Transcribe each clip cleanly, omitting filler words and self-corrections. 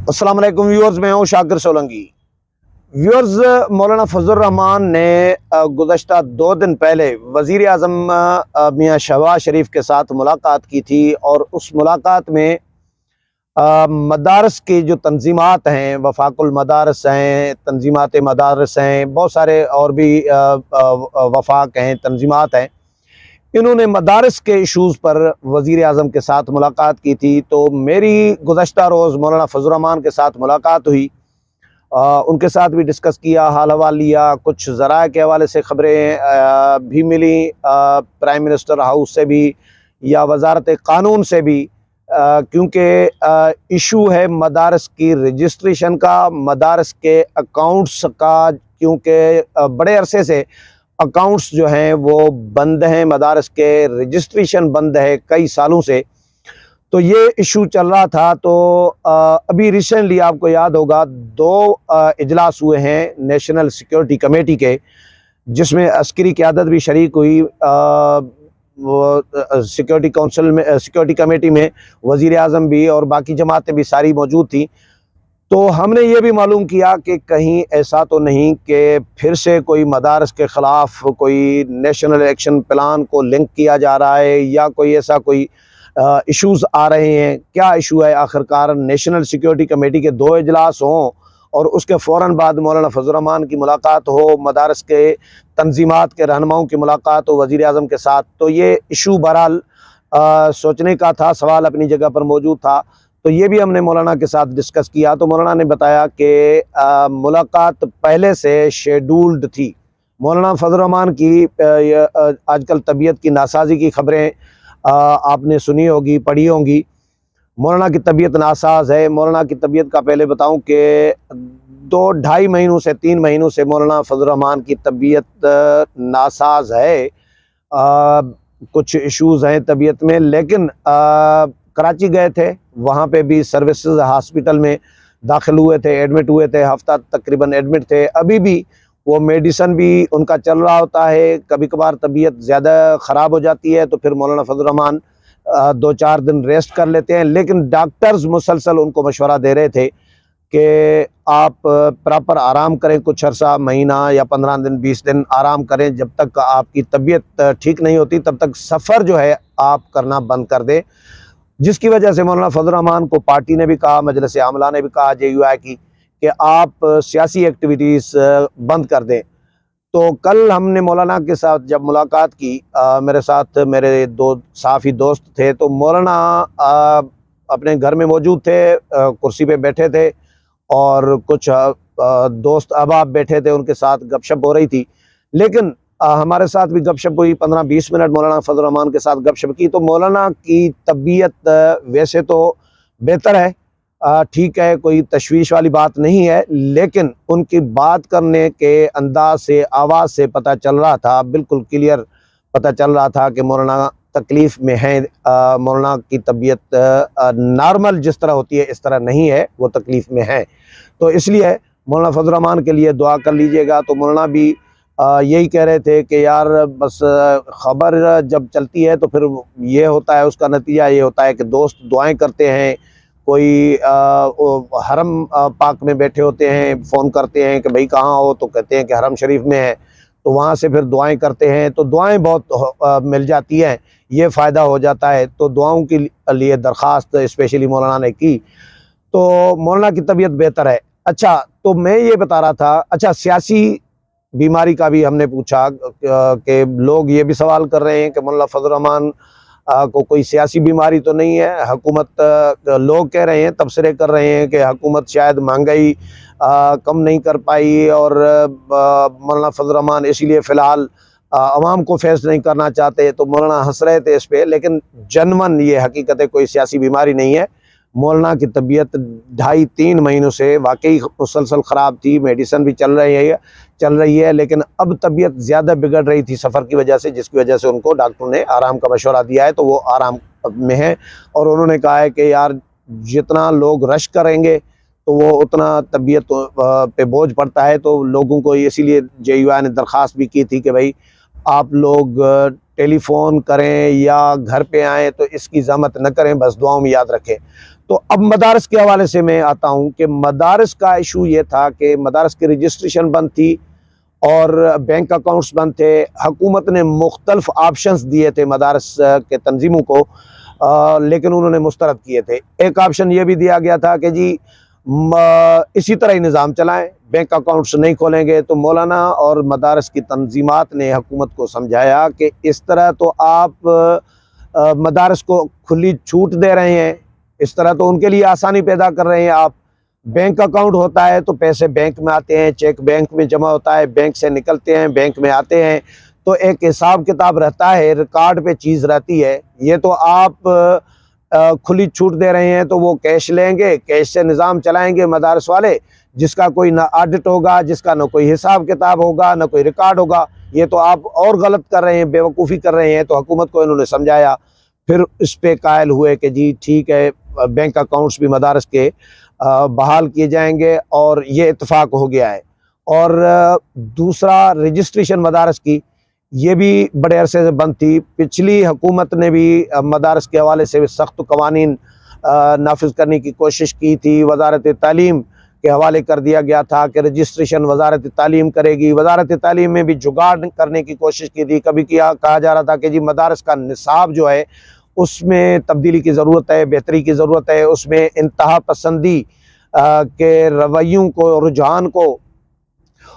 अस्सलाम वालेकुम व्यूअर्स, मैं हूँ शाकिर सोलंकी। व्यूअर्स, मौलाना फजल रहमान ने गुज़श्ता 2 दिन पहले वज़ीर आज़म मियाँ शहबाज शरीफ के साथ मुलाकात की थी और उस मुलाकात में मदारस की जो तंजीमात हैं, वफाकुल मदारस हैं, तंजीमात मदारस हैं, बहुत सारे और भी वफाक हैं, तंजीमात हैं। इन्होंने मदारस के इशूज़ पर वज़ीर आज़म के साथ मुलाकात की थी। तो मेरी गुज़श्ता रोज़ मौलाना फजल रहमान के साथ मुलाकात हुई। उनके साथ भी डिस्कस किया, हाल हवाल लिया, कुछ ज़राए के हवाले से ख़बरें भी मिली, प्राइम मिनिस्टर हाउस से भी या वज़ारत क़ानून से भी, क्योंकि इशू है मदारस की रजिस्ट्रेशन का, मदारस के अकाउंट्स का, क्योंकि बड़े अरसे से अकाउंट्स जो हैं वो बंद हैं, मदारस के रजिस्ट्रेशन बंद है कई सालों से। तो ये इशू चल रहा था। तो अभी रिसेंटली आपको याद होगा 2 इजलास हुए हैं नेशनल सिक्योरिटी कमेटी के, जिसमें अस्करी क़यादत भी शरीक हुई। वो सिक्योरिटी काउंसिल में, सिक्योरिटी कमेटी में वज़ीर आज़म भी और बाकी जमातें भी सारी मौजूद थी। तो हमने ये भी मालूम किया कि कहीं ऐसा तो नहीं कि फिर से कोई मदारस के ख़िलाफ़ कोई नेशनल एक्शन प्लान को लिंक किया जा रहा है या कोई ऐसा कोई इश्यूज़ आ रहे हैं। क्या इशू है आखिरकार? नेशनल सिक्योरिटी कमेटी के 2 इजलास हों और उसके फ़ौरन बाद मौलाना फजल रहमान की मुलाकात हो, मदारस के तंजीमात के रहनुमाओं की मुलाकात हो वज़ीर आज़म के साथ। तो ये इशू बहरहाल सोचने का था, सवाल अपनी जगह पर मौजूद था। तो ये भी हमने मौलाना के साथ डिस्कस किया। तो मौलाना ने बताया कि मुलाकात पहले से शेड्यूल्ड थी। मौलाना फजल रहमान की आजकल तबीयत की नासाजी की ख़बरें आपने सुनी होगी, पढ़ी होंगी। मौलाना की तबीयत नासाज है। मौलाना की तबीयत का पहले बताऊं कि 2-2.5 महीनों से 3 महीनों से मौलाना फजल रहमान की तबीयत नासाज है। कुछ इश्यूज़ हैं तबीयत में, लेकिन कराची गए थे, वहाँ पे भी सर्विसेज हॉस्पिटल में दाखिल हुए थे, एडमिट हुए थे, हफ्ता तकरीबन एडमिट थे। अभी भी वो मेडिसन भी उनका चल रहा होता है। कभी कभार तबीयत ज़्यादा ख़राब हो जाती है तो फिर मौलाना फजल रहमान 2-4 दिन रेस्ट कर लेते हैं। लेकिन डॉक्टर्स मुसलसल उनको मशवरा दे रहे थे कि आप प्रॉपर आराम करें, कुछ अर्सा, महीना या 15 दिन 20 दिन आराम करें। जब तक आपकी तबीयत ठीक नहीं होती तब तक सफ़र जो है आप करना बंद कर दें। जिसकी वजह से मौलाना फजल रहमान को पार्टी ने भी कहा, मजलिस आमला ने भी कहा, JUI की, कि आप सियासी एक्टिविटीज़ बंद कर दें। तो कल हमने मौलाना के साथ जब मुलाकात की, मेरे साथ मेरे 2 साफ़ी दोस्त थे। तो मौलाना अपने घर में मौजूद थे, कुर्सी पे बैठे थे और कुछ दोस्त अहबाब बैठे थे, उनके साथ गपशप हो रही थी। लेकिन हमारे साथ भी गपशप हुई, 15-20 मिनट मौलाना फजल रहमान के साथ गपशप की। तो मौलाना की तबीयत वैसे तो बेहतर है, ठीक है, कोई तशवीश वाली बात नहीं है, लेकिन उनकी बात करने के अंदाज से, आवाज़ से पता चल रहा था, बिल्कुल क्लियर पता चल रहा था कि मौलाना तकलीफ़ में हैं। मौलाना की तबीयत नॉर्मल जिस तरह होती है इस तरह नहीं है, वो तकलीफ़ में है। तो इसलिए मौलाना फजल रहमान के लिए दुआ कर लीजिएगा। तो मौलाना भी यही कह रहे थे कि यार बस ख़बर जब चलती है तो फिर ये होता है, उसका नतीजा ये होता है कि दोस्त दुआएं करते हैं। कोई हरम पाक में बैठे होते हैं, फ़ोन करते हैं कि भाई कहाँ हो, तो कहते हैं कि हरम शरीफ में है। तो वहाँ से फिर दुआएं करते हैं, तो दुआएं बहुत मिल जाती हैं, ये फ़ायदा हो जाता है। तो दुआओं के लिए दरख्वास्त स्पेशली मौलाना ने की। तो मौलाना की तबीयत बेहतर है। अच्छा, तो मैं ये बता रहा था, अच्छा, सियासी बीमारी का भी हमने पूछा कि लोग ये भी सवाल कर रहे हैं कि मौलाना फजल रहमान को कोई सियासी बीमारी तो नहीं है। हुकूमत, लोग कह रहे हैं, तबसरे कर रहे हैं कि हुकूमत शायद महंगाई कम नहीं कर पाई और मौलाना फजल रहमान इसीलिए फ़िलहाल अवाम को फेस नहीं करना चाहते। तो मौलाना हंस रहे थे इस पर, लेकिन जनमन ये हकीकत है, कोई सियासी बीमारी नहीं है। मौलाना की तबीयत 2.5-3 महीनों से वाकई मुसलसल ख़राब थी, मेडिसन भी चल रही है, लेकिन अब तबीयत ज़्यादा बिगड़ रही थी सफ़र की वजह से, जिसकी वजह से उनको डॉक्टर ने आराम का मशवरा दिया है। तो वो आराम में है और उन्होंने कहा है कि यार जितना लोग रश करेंगे तो वो उतना तबीयत पे बोझ पड़ता है। तो लोगों को इसीलिए JUI ने दरख्वास्त भी की थी कि भाई आप लोग टेलीफ़ोन करें या घर पे आएँ तो इसकी ज़हमत न करें, बस दुआओं में याद रखें। तो अब मदारस के हवाले से मैं आता हूँ कि मदारस का इशू ये था कि मदारस की रजिस्ट्रेशन बंद थी और बैंक अकाउंट्स बंद थे। हुकूमत ने मुख्तलिफ ऑप्शंस दिए थे मदारस के तंजीमों को, लेकिन उन्होंने मुस्तरद किए थे। एक ऑप्शन ये भी दिया गया था कि जी इसी तरह ही निज़ाम चलाएं, बैंक अकाउंट्स नहीं खोलेंगे। तो मौलाना और मदारस की तंजीमात ने हुकूमत को समझाया कि इस तरह तो आप मदारस को खुली छूट दे रहे हैं, इस तरह तो उनके लिए आसानी पैदा कर रहे हैं आप। बैंक अकाउंट होता है तो पैसे बैंक में आते हैं, चेक बैंक में जमा होता है, बैंक से निकलते हैं, बैंक में आते हैं, तो एक हिसाब किताब रहता है, रिकॉर्ड पे चीज़ रहती है। ये तो आप खुली छूट दे रहे हैं, तो वो कैश लेंगे, कैश से निज़ाम चलाएंगे मदारस वाले, जिसका कोई ना ऑडिट होगा, जिसका ना कोई हिसाब किताब होगा, ना कोई रिकॉर्ड होगा। ये तो आप और गलत कर रहे हैं, बेवकूफ़ी कर रहे हैं। तो हुकूमत को इन्होंने समझाया, फिर इस पे कायल हुए कि जी ठीक है, बैंक अकाउंट्स भी मदारस के बहाल किए जाएंगे, और ये इत्तेफाक हो गया है। और दूसरा रजिस्ट्रेशन मदारस की, ये भी बड़े अरसे से बंद थी। पिछली हुकूमत ने भी मदारस के हवाले से सख्त कवानीन नाफिज करने की कोशिश की थी। वजारत तालीम के हवाले कर दिया गया था कि रजिस्ट्रेशन वजारत तालीम करेगी। वजारत तालीम में भी जुगाड़ करने की कोशिश की थी। कभी कहा जा रहा था कि जी मदारस का निसाब जो है उसमें तब्दीली की ज़रूरत है, बेहतरी की ज़रूरत है, उसमें इंतहा पसंदी के रवैयों को, रुझान को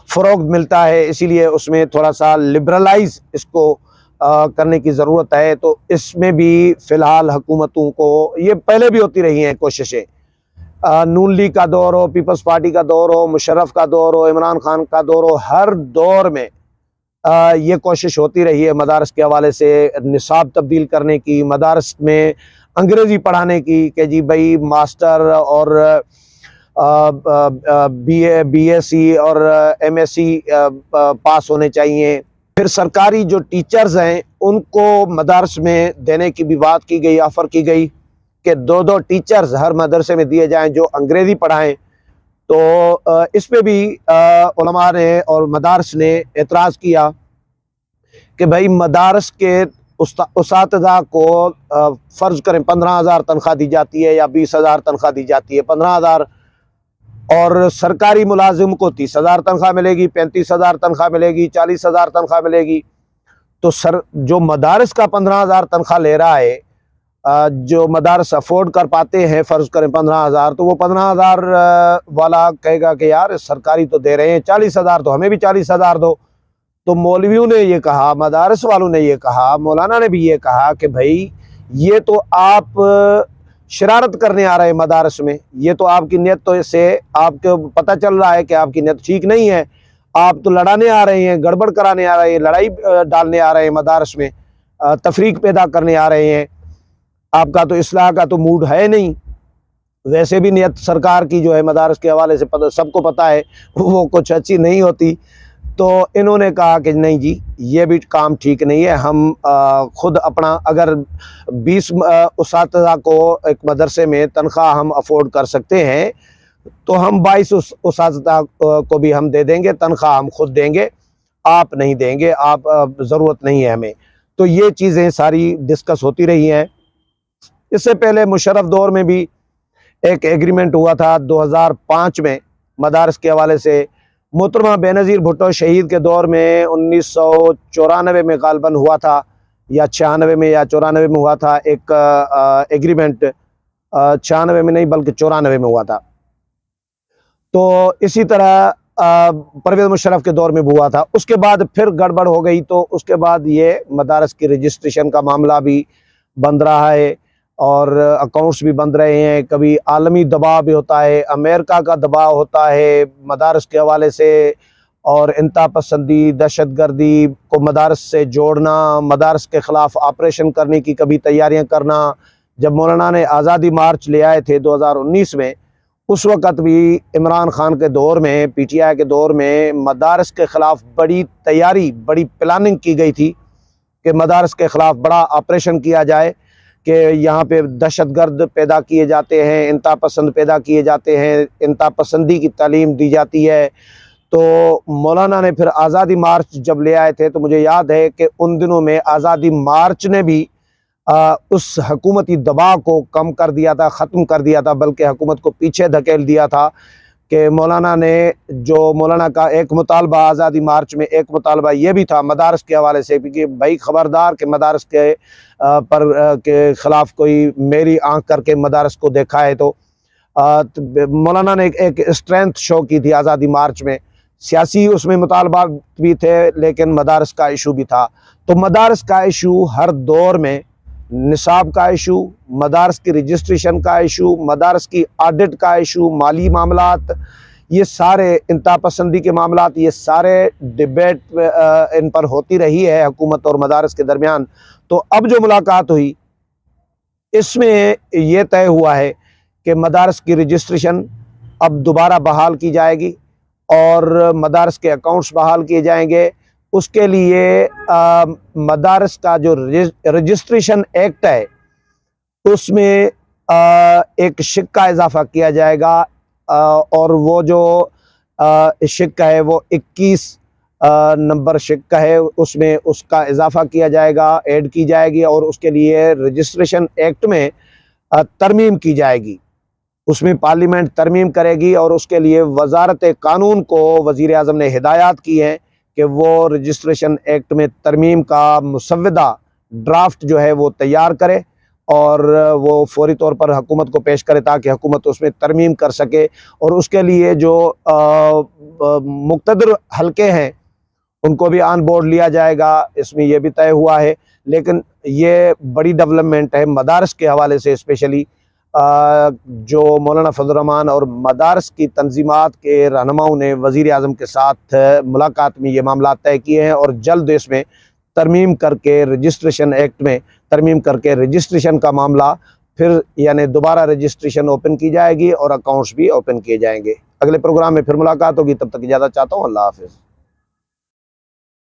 फ़रोग़ मिलता है, इसीलिए उसमें थोड़ा सा लिबरलाइज इसको करने की ज़रूरत है। तो इसमें भी फ़िलहाल हुकूमतों को, ये पहले भी होती रही हैं कोशिशें, नून लीग का दौर हो, पीपल्स पार्टी का दौर हो, मुशर्रफ का दौर हो, इमरान खान का दौर हो, हर दौर में ये कोशिश होती रही है मदारस के हवाले से निसाब तब्दील करने की, मदारस में अंग्रेज़ी पढ़ाने की, कि जी भाई मास्टर और BSc और MSc पास होने चाहिए। फिर सरकारी जो टीचर्स हैं उनको मदारस में देने की भी बात की गई, ऑफ़र की गई कि 2-2 टीचर्स हर मदरसे में दिए जाएं जो अंग्रेज़ी पढ़ाएं। तो इस पे भी उलमा ने और मदारस ने एतराज़ किया कि भाई मदारस के उस्ताद को फ़र्ज़ करें 15,000 तनख्वाह दी जाती है या 20,000 तनख्वाह दी जाती है, 15,000, और सरकारी मुलाजिम को 30,000 तनख्वाह मिलेगी, 35,000 तनख्वाह मिलेगी, 40,000 तनख्वाह मिलेगी। तो जो मदारस का 15,000 तनख्वाह ले रहा है, जो मदारस अफोर्ड कर पाते हैं, फ़र्ज़ करें 15,000, तो वो 15,000 वाला कहेगा कि यार सरकारी तो दे रहे हैं 40,000, तो हमें भी 40,000 दो। तो मौलवियों ने ये कहा, मदारस वालों ने ये कहा, मौलाना ने भी ये कहा कि भाई ये तो आप शरारत करने आ रहे हैं मदारस में, ये तो आपकी नीयत, तो इससे आपको पता चल रहा है कि आपकी नीयत ठीक नहीं है। आप तो लड़ाने आ रहे हैं, गड़बड़ कराने आ रहे हैं, लड़ाई डालने आ रहे हैं मदारस में, तफरीक पैदा करने आ रहे हैं। आपका तो इस्लाह का तो मूड है नहीं। वैसे भी नीयत सरकार की जो है मदारस के हवाले से सबको पता है, वो कुछ अच्छी नहीं होती। तो इन्होंने कहा कि नहीं जी, ये भी काम ठीक नहीं है। हम ख़ुद अपना, अगर 20 उस्ताद को एक मदरसे में तनख्वाह हम अफोर्ड कर सकते हैं, तो हम 22 उस्ताद को भी हम दे देंगे, तनख्वाह हम खुद देंगे, आप नहीं देंगे, आप ज़रूरत नहीं है हमें। तो ये चीज़ें सारी डिस्कस होती रही हैं। इससे पहले मुशर्रफ दौर में भी एक एग्रीमेंट हुआ था 2005 में मदारस के हवाले से। मोहतरमा बेनज़ीर भुट्टो शहीद के दौर में 1994 में गालबन हुआ था, या 96 में या 94 में हुआ था एक एग्रीमेंट, 96 में नहीं बल्कि 94 में हुआ था। तो इसी तरह परवेज़ मुशर्रफ के दौर में भी हुआ था। उसके बाद फिर गड़बड़ हो गई, तो उसके बाद ये मदारस की रजिस्ट्रेशन का मामला भी बंद रहा है और अकाउंट्स भी बंद रहे हैं। कभी आलमी दबाव भी होता है, अमेरिका का दबाव होता है मदारस के हवाले से, और इंतहा पसंदी, दहशतगर्दी को मदारस से जोड़ना, मदारस के ख़िलाफ़ ऑपरेशन करने की कभी तैयारियां करना। जब मौलाना ने आज़ादी मार्च ले आए थे 2019 में, उस वक़्त भी इमरान खान के दौर में, PTI के दौर में मदारस के ख़िलाफ़ बड़ी तैयारी, बड़ी प्लानिंग की गई थी कि मदारस के ख़िलाफ़ बड़ा ऑपरेशन किया जाए, कि यहाँ पे दहशतगर्द पैदा किए जाते हैं, इंतहा पसंद पैदा किए जाते हैं, इंतहा पसंदी की तालीम दी जाती है। तो मौलाना ने फिर आज़ादी मार्च जब ले आए थे, तो मुझे याद है कि उन दिनों में आज़ादी मार्च ने भी उस हुकूमती दबाव को कम कर दिया था, ख़त्म कर दिया था, बल्कि हुकूमत को पीछे धकेल दिया था कि मौलाना ने जो मौलाना का एक मुतालबा आज़ादी मार्च में एक मुतालबा ये भी था मदारस के हवाले से कि भाई ख़बरदार के मदारस के के ख़िलाफ़ कोई मेरी आँख करके मदारस को देखा है तो मौलाना ने एक स्ट्रेंथ शो की थी आज़ादी मार्च में। सियासी उसमें मुतालबा भी थे लेकिन मदारस का इशू भी था। तो मदारस का इशू हर दौर में, निसाब का इशू, मदारस की रजिस्ट्रेशन का इशू, मदारस की ऑडिट का इशू, माली मामलात, ये सारे इंतहा पसंदी के मामलात, ये सारे डिबेट इन पर होती रही है हुकूमत और मदारस के दरमियान। तो अब जो मुलाकात हुई इसमें यह तय हुआ है कि मदारस की रजिस्ट्रेशन अब दोबारा बहाल की जाएगी और मदारस के अकाउंट्स बहाल किए जाएंगे। उसके लिए मदारस का जो रजिस्ट्रेशन एक्ट है उसमें एक शिक्का इजाफा किया जाएगा और वो जो शिक्का है वो 21 नंबर शिक्का है, उसमें उसका इजाफा किया जाएगा, ऐड की जाएगी और उसके लिए रजिस्ट्रेशन एक्ट में तरमीम की जाएगी। उसमें पार्लियामेंट तरमीम करेगी और उसके लिए वजारत कानून को वज़ीर आज़म ने हिदायत की है कि वो रजिस्ट्रेशन एक्ट में तरमीम का मुसव्वदा ड्राफ्ट जो है वो तैयार करे और वो फौरी तौर पर हुकूमत को पेश करे ताकि हुकूमत उसमें तरमीम कर सके। और उसके लिए जो मुक़्तदर हल्के हैं उनको भी ऑन बोर्ड लिया जाएगा, इसमें यह भी तय हुआ है। लेकिन ये बड़ी डेवलपमेंट है मदारस के हवाले से, स्पेशली जो मौलाना फजल रहमान और मदारस की तंजीमात के रहनुमाओं ने वज़ीर आज़म के साथ मुलाकात में ये मामला तय किए हैं और जल्द इसमें तरमीम करके रजिस्ट्रेशन एक्ट में तरमीम करके रजिस्ट्रेशन का मामला फिर यानी दोबारा रजिस्ट्रेशन ओपन की जाएगी और अकाउंट्स भी ओपन किए जाएंगे। अगले प्रोग्राम में फिर मुलाकात होगी, तब तक इजाज़त चाहता हूँ। अल्लाह हाफ़िज़।